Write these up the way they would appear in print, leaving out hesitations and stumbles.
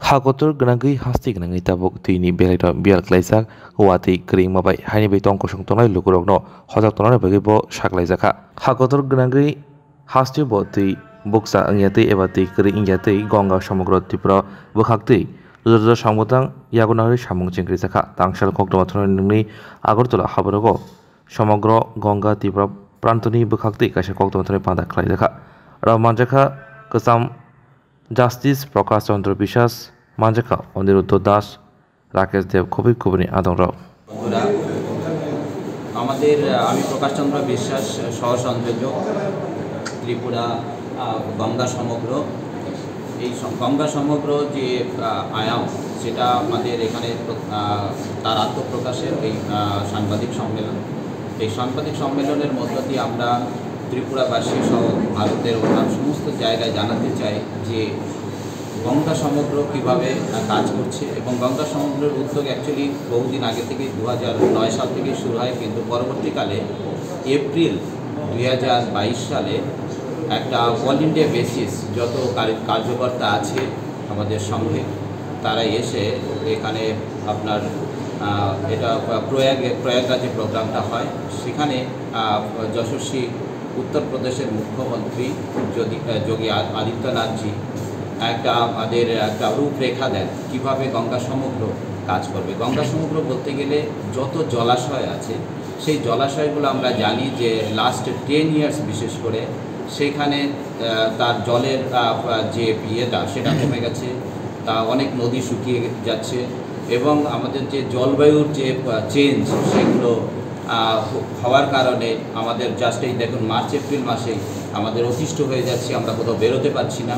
Hagotor granagui hasti granagui tabok tini belai bial klaijak wati kring mabai haini bai tongko song tongnai lukurokno hojak tongnai bagi bo saklaijaka. Hagotor granagui hasti bo tui buksa angyatui eba tui kring ingyatui gonga samogro tripura bukhaktui lujo samgotang yagunari samung chengkrijaka tangsal koktoma thonai nungni Agartala habarogo সমগ্র গঙ্গা ত্রিপুরা প্রান্তনি বখাক্তি কাছে কক্তমথনে পাঁদা খাইজাখা মানজাখা কসাম justice প্রকাশ চন্দ্র বিশ্বাস মানজাখা অনিরুদ্ধ দাস রাকেশ দেব খুবই খুবই আদর আমাদের আমি প্রকাশ চন্দ্র বিশ্বাস সহ সংযোজক ত্রিপুরা গঙ্গা সমগ্র এই গঙ্গা সমগ্র যে আয়াম সেটা আমাদের এখানে তার আত্মপ্রকাশের এই সাংবাদিক সম্মেলন এই সাংবাদিক সম্মেলনের মধ্য দিয়ে আমরা ত্রিপুরাবাসী সহ ভারতের অন্যান্য সমস্ত জায়গায় জানাতে চাই যে গঙ্গা সমগ্র কীভাবে কাজ করছে এবং গঙ্গা সমগ্রের উদ্যোগ অ্যাকচুয়ালি বহুদিন আগে থেকে 2009 সাল থেকে শুরু হয়, কিন্তু পরবর্তীকালে এপ্রিল 2022 সালে একটা অল ইন্ডিয়া বেসিস যত কার্যকর্তা আছে আমাদের সঙ্গে তারা এসে এখানে আপনার এটা প্রয়াগরাজে প্রোগ্রামটা হয়। সেখানে যশস্বী উত্তরপ্রদেশের মুখ্যমন্ত্রী যোগী আদিত্যনাথজি আমাদের একটা রূপরেখা দেন কীভাবে গঙ্গা সমগ্র কাজ করবে। গঙ্গা সমগ্র বলতে গেলে যত জলাশয় আছে সেই জলাশয়গুলো আমরা জানি যে লাস্ট 10 ইয়ার্স বিশেষ করে সেখানে তার জলের যে ইয়েটা সেটা কমে গেছে, তা অনেক নদী শুকিয়ে যাচ্ছে এবং আমাদের যে জলবায়ুর যে চেঞ্জ সেগুলো হওয়ার কারণে আমাদের জাস্ট এই দেখুন মার্চ এপ্রিল মাসেই আমাদের অতিষ্ঠ হয়ে যাচ্ছে, আমরা কোথাও বেরোতে পারছি না।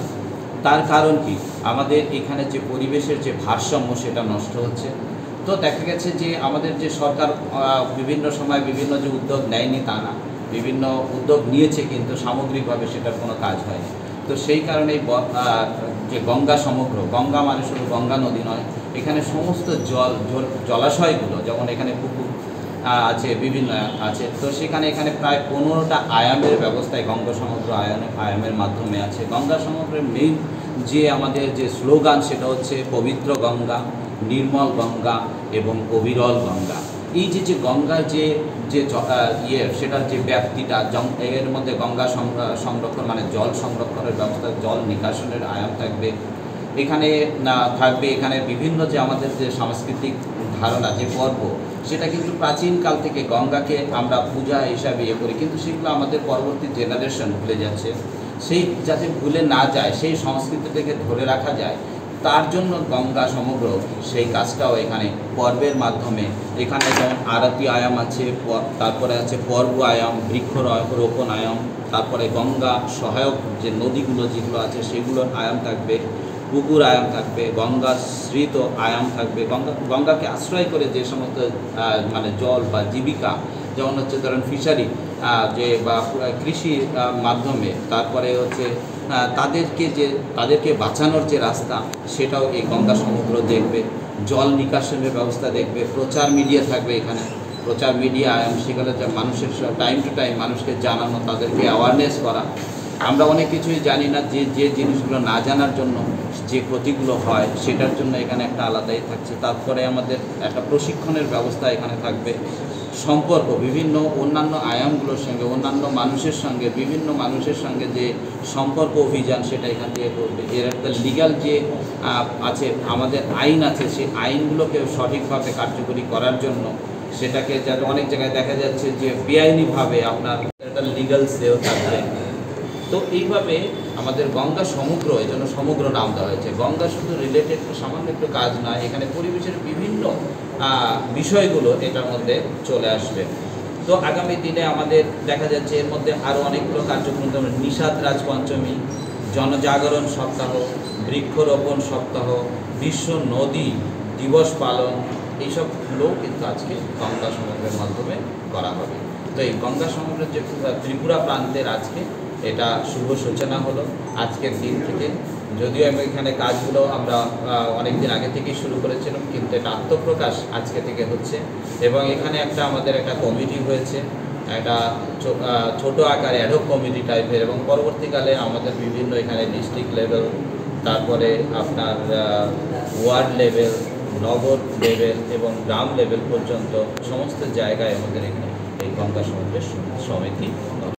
তার কারণ কি আমাদের এখানে যে পরিবেশের যে ভারসাম্য সেটা নষ্ট হচ্ছে। তো দেখা গেছে যে আমাদের যে সরকার বিভিন্ন সময় বিভিন্ন যে উদ্যোগ নেয়নি তা না, বিভিন্ন উদ্যোগ নিয়েছে কিন্তু সামগ্রিকভাবে সেটার কোনো কাজ হয়নি। তো সেই কারণেই যে গঙ্গা সমগ্র, গঙ্গা মানে শুধু গঙ্গা নদী নয়, এখানে সমস্ত জলাশয়গুলো যেমন এখানে পুকুর আছে বিভিন্ন আছে, তো এখানে প্রায় 15টা আয়ামের ব্যবস্থায় গঙ্গা সমগ্র আয়ামের মাধ্যমে আছে। গঙ্গা সমগ্রের মেইন যে আমাদের যে স্লোগান সেটা হচ্ছে পবিত্র গঙ্গা, নির্মল গঙ্গা এবং অবিরল গঙ্গা। এই যে গঙ্গার যে সেটার যে ব্যাপ্তিটা এর মধ্যে গঙ্গা সংরক্ষণ মানে জল সংরক্ষণের ব্যবস্থা, জল নিকাশনের আয়াম থাকবে এখানে থাকবে। এখানে বিভিন্ন যে আমাদের যে সাংস্কৃতিক ধারণা যে পর্ব সেটা কিন্তু প্রাচীনকাল থেকে গঙ্গাকে আমরা পূজা হিসাবে করি, কিন্তু সেগুলো আমাদের পরবর্তী জেনারেশন ভুলে যাচ্ছে। সেই যাতে ভুলে না যায়, সেই সংস্কৃতিটাকে ধরে রাখা যায়, তার জন্য গঙ্গা সমগ্র সেই কাজটাও এখানে পর্বের মাধ্যমে এখানে যেমন আরতি আয়াম আছে, তারপরে আছে পর্ব আয়াম, বৃক্ষরোপণ আয়াম, তারপরে গঙ্গা সহায়ক যে নদীগুলো যেগুলো আছে সেগুলোর আয়াম থাকবে, পুকুর আয়াম থাকবে, গঙ্গা স্মৃত আয়াম থাকবে, গঙ্গাকে আশ্রয় করে যে সমস্ত মানে জল বা জীবিকা যেমন হচ্ছে ধরেন ফিশারি যে বা কৃষির মাধ্যমে, তারপরে হচ্ছে তাদেরকে বাঁচানোর যে রাস্তা সেটাও এই গঙ্গা সমগ্র দেখবে। জল নিকাশনের ব্যবস্থা দেখবে, প্রচার মিডিয়া থাকবে এখানে, প্রচার মিডিয়া আয়াম সেগুলো মানুষের টাইম টু টাইম মানুষকে জানানো, তাদেরকে অ্যাওয়ারনেস করা। আমরা অনেক কিছুই জানি না, যে জিনিসগুলো না জানার জন্য যে ক্ষতিগুলো হয় সেটার জন্য এখানে একটা আলাদাই থাকছে। তারপরে আমাদের একটা প্রশিক্ষণের ব্যবস্থা এখানে থাকবে, সম্পর্ক বিভিন্ন অন্যান্য আয়ামগুলোর সঙ্গে, অন্যান্য মানুষের সঙ্গে, বিভিন্ন মানুষের সঙ্গে যে সম্পর্ক অভিযান সেটা এখান থেকে করবে। এর একটা লিগ্যাল যে আছে আমাদের আইন আছে, সেই আইনগুলোকে সঠিকভাবে কার্যকরী করার জন্য সেটাকে যাতে অনেক জায়গায় দেখা যাচ্ছে যে বেআইনিভাবে আপনার একটা লিগ্যাল সেও থাকবে। তো এইভাবে আমাদের গঙ্গা সমগ্র, এই জন্য সমগ্র নাম দেওয়া হয়েছে। গঙ্গা শুধু রিলেটেড সামান্য একটু কাজ নয়, এখানে পরিবেশের বিভিন্ন বিষয়গুলো এটার মধ্যে চলে আসবে। তো আগামী দিনে আমাদের দেখা যাচ্ছে এর মধ্যে আরও অনেকগুলো কার্যক্রম, যেমন নিষাদ রাজ পঞ্চমী, জনজাগরণ সপ্তাহ, বৃক্ষরোপণ সপ্তাহ, বিশ্ব নদী দিবস পালন, এইসবগুলোও কিন্তু আজকে গঙ্গা সমগ্রের মাধ্যমে করা হবে। তো এই গঙ্গা সমগ্রের যে ত্রিপুরা প্রান্তের আজকে এটা শুভ সূচনা হলো আজকের দিন থেকে। যদিও এখানে কাজগুলো আমরা অনেক দিন আগে থেকেই শুরু করেছিলাম, কিন্তু এটা আত্মপ্রকাশ আজকে থেকে হচ্ছে। এবং এখানে আমাদের একটা কমিটি হয়েছে, একটা ছোট আকারে অ্যাডহক কমিটি টাইপের, এবং পরবর্তীকালে আমাদের বিভিন্ন এখানে ডিস্ট্রিক্ট লেভেল তারপরে আপনার ওয়ার্ড লেভেল, নগর লেভেল এবং গ্রাম লেভেল পর্যন্ত সমস্ত জায়গায় আমাদের এখানে এই গঙ্গা সমুদ্রের সমিতি